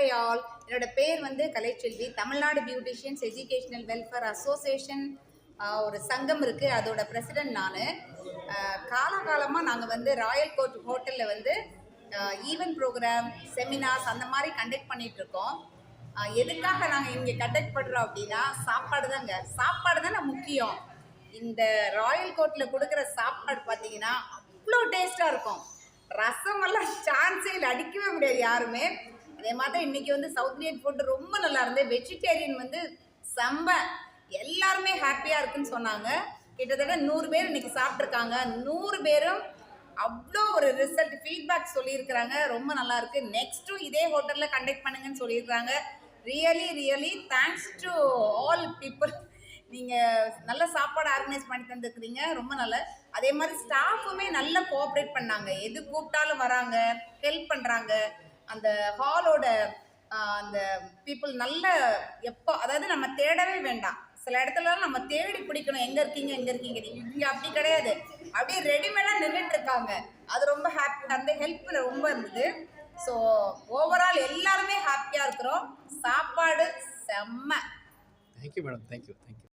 Hi all. என்னோட பேர் வந்து Kalaiselvi. Tamil Nadu beauticians educational welfare association ஒரு சங்கம் இருக்குது, அதோட பிரசிடென்ட் நான். காலகாலமாக நாங்கள் வந்து ராயல் கோர்ட் ஹோட்டலில் வந்து ஈவென்ட் ப்ரோக்ராம், செமினார்ஸ் அந்த மாதிரி கண்டக்ட் பண்ணிகிட்ருக்கோம். எதுக்காக நாங்கள் இங்கே கண்டக்ட் பண்ணுறோம் அப்படின்னா, சாப்பாடு தாங்க. சாப்பாடு தானே முக்கியம். இந்த ராயல் கோர்ட்டில் கொடுக்குற சாப்பாடு பார்த்தீங்கன்னா அவ்வளோ டேஸ்ட்டாக இருக்கும். ரசமெல்லாம் சான்ஸே இல்லை, அடிக்கவே முடியாது யாருமே. அதே மாதிரி இன்றைக்கி வந்து சவுத் இந்தியன் ஃபுட்டு ரொம்ப நல்லா இருந்தது. வெஜிடேரியன் வந்து செம்ம, எல்லாருமே ஹாப்பியாக இருக்குன்னு சொன்னாங்க. கிட்டத்தட்ட 100 பேர் இன்றைக்கி சாப்பிட்ருக்காங்க. 100 பேரும் அவ்வளோ ஒரு ரிசல்ட் ஃபீட்பேக் சொல்லியிருக்கிறாங்க. ரொம்ப நல்லாயிருக்கு. நெக்ஸ்ட்டும் இதே ஹோட்டலில் கண்டக்ட் பண்ணுங்கன்னு சொல்லியிருக்கிறாங்க. Really thanks to all people. நீங்கள் நல்ல சாப்பாடு ஆர்கனைஸ் பண்ணி தந்துருக்குறீங்க, ரொம்ப நல்ல. அதே மாதிரி ஸ்டாஃபுமே நல்லா கோஆப்ரேட் பண்ணாங்க. எது கூப்பிட்டாலும் வராங்க, ஹெல்ப் பண்ணுறாங்க. அந்த ஹாலோட அந்த பீப்புள் நல்ல எப்போ, அதாவது நம்ம தேடவே வேண்டாம். சில இடத்துலலாம் நம்ம தேடி பிடிக்கணும், எங்கே இருக்கீங்க இங்கே அப்படி கிடையாது. அப்படியே ரெடிமேடாக நின்றுட்டு இருக்காங்க. அது ரொம்ப ஹாப்பி, அந்த ஹெல்ப் ரொம்ப இருந்தது. ஸோ ஓவரால் எல்லாருமே ஹாப்பியாக இருக்கிறோம். சாப்பாடு செம்ம. Thank you madam, thank you.